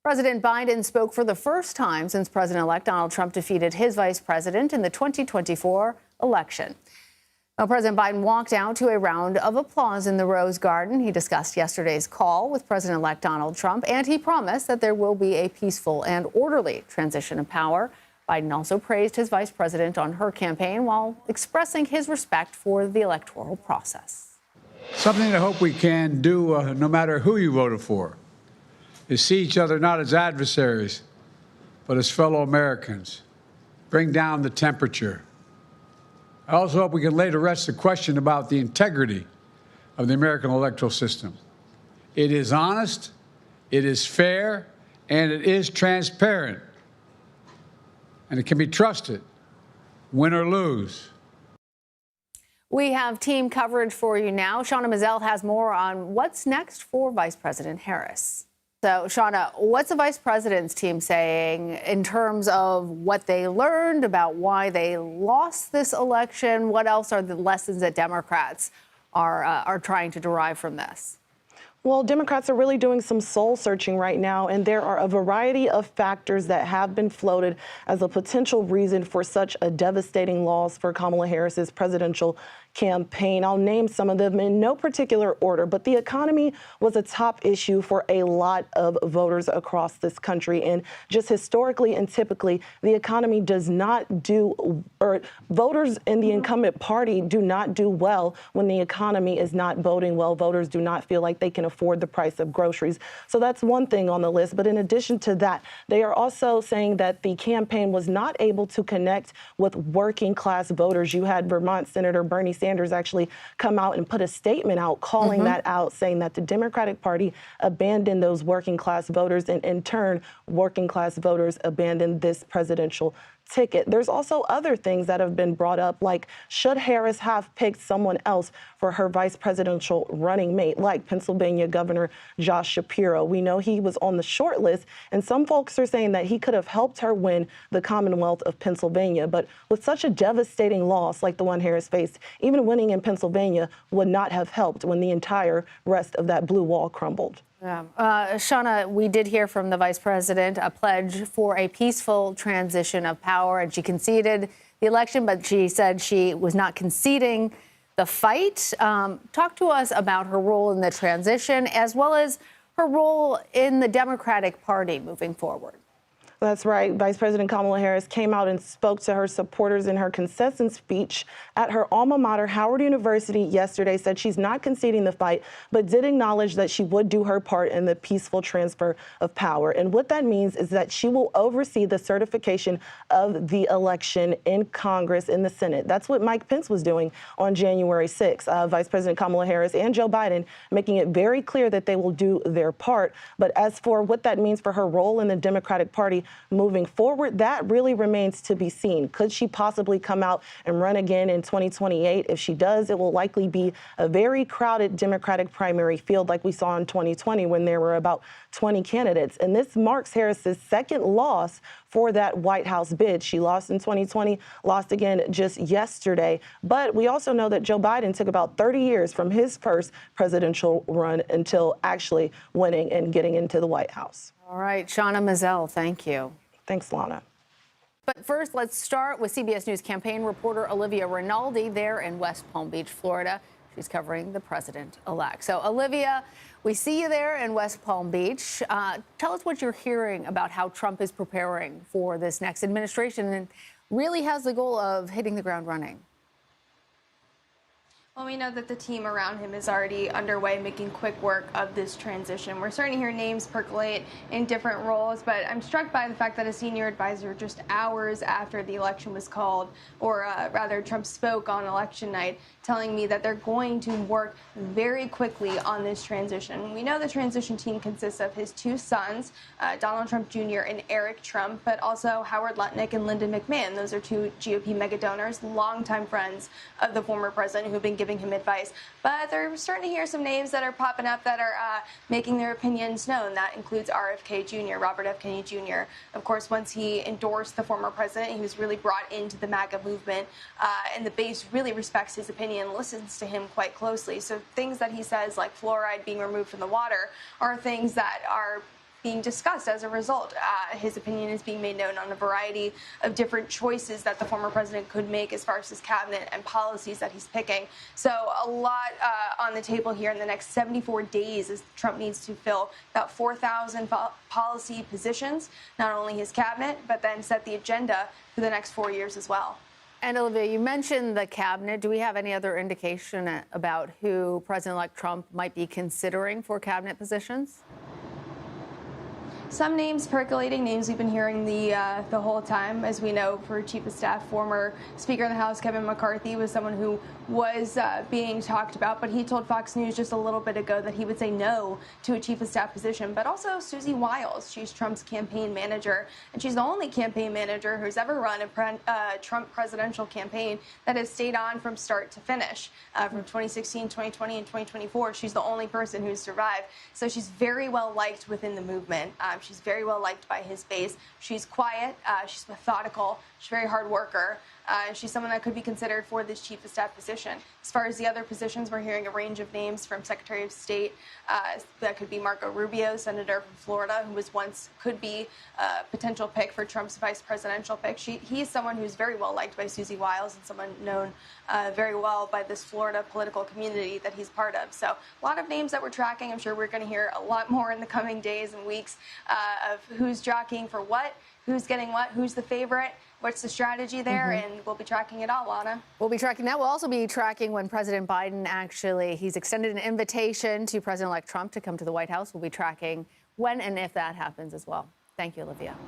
President Biden spoke for the first time since President-elect Donald Trump defeated his vice president in the 2024 election. Now, President Biden walked out to a round of applause in the Rose Garden. He discussed yesterday's call with President-elect Donald Trump, and he promised that there will be a peaceful and orderly transition of power. Biden also praised his vice president on her campaign while expressing his respect for the electoral process. Something I hope we can do, no matter who you voted for, is see each other not as adversaries, but as fellow Americans. Bring down the temperature. I also hope we can lay to rest the question about the integrity of the American electoral system. It is honest, it is fair, and it is transparent. And it can be trusted, win or lose. We have team coverage for you now. Shawna Mizelle has more on what's next for Vice President Harris. So, Shawna, what's the vice president's team saying in terms of what they learned about why they lost this election? What else are the lessons that Democrats are trying to derive from this? Well, Democrats are really doing some soul searching right now, and there are a variety of factors that have been floated as a potential reason for such a devastating loss for Kamala Harris's presidential campaign. I'll name some of them in no particular order, but the economy was a top issue for a lot of voters across this country. And just historically and typically, the economy does not do, or voters in the incumbent party do not do well when the economy is not voting well. Voters do not feel like they can afford the price of groceries. So that's one thing on the list. But in addition to that, they are also saying that the campaign was not able to connect with working class voters. You had Vermont Senator Bernie Sanders actually come out and put a statement out calling that out, saying that the Democratic Party abandoned those working class voters, and in turn, working class voters abandoned this presidential ticket. There's also other things that have been brought up, like should Harris have picked someone else for her vice presidential running mate, like Pennsylvania Governor Josh Shapiro? We know he was on the short list, and some folks are saying that he could have helped her win the Commonwealth of Pennsylvania. But with such a devastating loss like the one Harris faced, even winning in Pennsylvania would not have helped when the entire rest of that blue wall crumbled. Yeah. Shawna, we did hear from the vice president a pledge for a peaceful transition of power, and she conceded the election, but she said she was not conceding the fight. Talk to us about her role in the transition, as well as her role in the Democratic Party moving forward. That's right. Vice President Kamala Harris came out and spoke to her supporters in her concession speech at her alma mater, Howard University, yesterday, said she's not conceding the fight, but did acknowledge that she would do her part in the peaceful transfer of power. And what that means is that she will oversee the certification of the election in Congress, in the Senate. That's what Mike Pence was doing on January 6th. Vice President Kamala Harris and Joe Biden making it very clear that they will do their part. But as for what that means for her role in the Democratic Party moving forward, that really remains to be seen. Could she possibly come out and run again in 2028? If she does, it will likely be a very crowded Democratic primary field like we saw in 2020 when there were about 20 candidates. And this marks Harris's second loss for that White House bid. She lost in 2020, lost again just yesterday. But we also know that Joe Biden took about 30 years from his first presidential run until actually winning and getting into the White House. All right, Shawna Mizelle, thank you. Thanks, Lana. But first, let's start with CBS News campaign reporter Olivia Rinaldi there in West Palm Beach, Florida. She's covering the president-elect. So, Olivia, we see you there in West Palm Beach. Tell us what you're hearing about how Trump is preparing for this next administration and really has the goal of hitting the ground running. Well, we know that the team around him is already underway making quick work of this transition. We're starting to hear names percolate in different roles, but I'm struck by the fact that a senior advisor just hours after the election was called, or rather Trump spoke on election night, telling me that they're going to work very quickly on this transition. We know the transition team consists of his two sons, Donald Trump Jr. and Eric Trump, but also Howard Lutnick and Lyndon McMahon. Those are two GOP mega donors, longtime friends of the former president who've been giving him advice. But they're starting to hear some names that are popping up that are making their opinions known. That includes RFK Jr., Robert F. Kennedy Jr. Of course, once he endorsed the former president, he was really brought into the MAGA movement, and the base really respects his opinion and listens to him quite closely. So things that he says, like fluoride being removed from the water, are things that are being discussed as a result. His opinion is being made known on a variety of different choices that the former president could make as far as his cabinet and policies that he's picking. So a lot on the table here in the next 74 days as Trump needs to fill about 4,000 policy positions, not only his cabinet, but then set the agenda for the next 4 years as well. And Olivia, you mentioned the cabinet. Do we have any other indication about who President-elect Trump might be considering for cabinet positions? Some names percolating, names we've been hearing the whole time. As we know, for Chief of Staff, former Speaker of the House Kevin McCarthy was someone who was being talked about, but he told Fox News just a little bit ago that he would say no to a Chief of Staff position. But also Susie Wiles, she's Trump's campaign manager, and she's the only campaign manager who's ever run a Trump presidential campaign that has stayed on from start to finish. From 2016, 2020, and 2024, she's the only person who's survived. So she's very well liked within the movement. She's very well liked by his base. She's quiet. She's methodical. She's a very hard worker. She's someone that could be considered for this Chief of Staff position. As far as the other positions, we're hearing a range of names from Secretary of State. That could be Marco Rubio, Senator from Florida, who could be a potential pick for Trump's vice presidential pick. He's someone who's very well liked by Susie Wiles and someone known very well by this Florida political community that he's part of. So a lot of names that we're tracking. I'm sure we're going to hear a lot more in the coming days and weeks of who's jockeying for what, who's getting what, who's the favorite. What's the strategy there? And we'll be tracking it all, Lana. We'll be tracking that. We'll also be tracking when President Biden he's extended an invitation to President-elect Trump to come to the White House. We'll be tracking when and if that happens as well. Thank you, Olivia.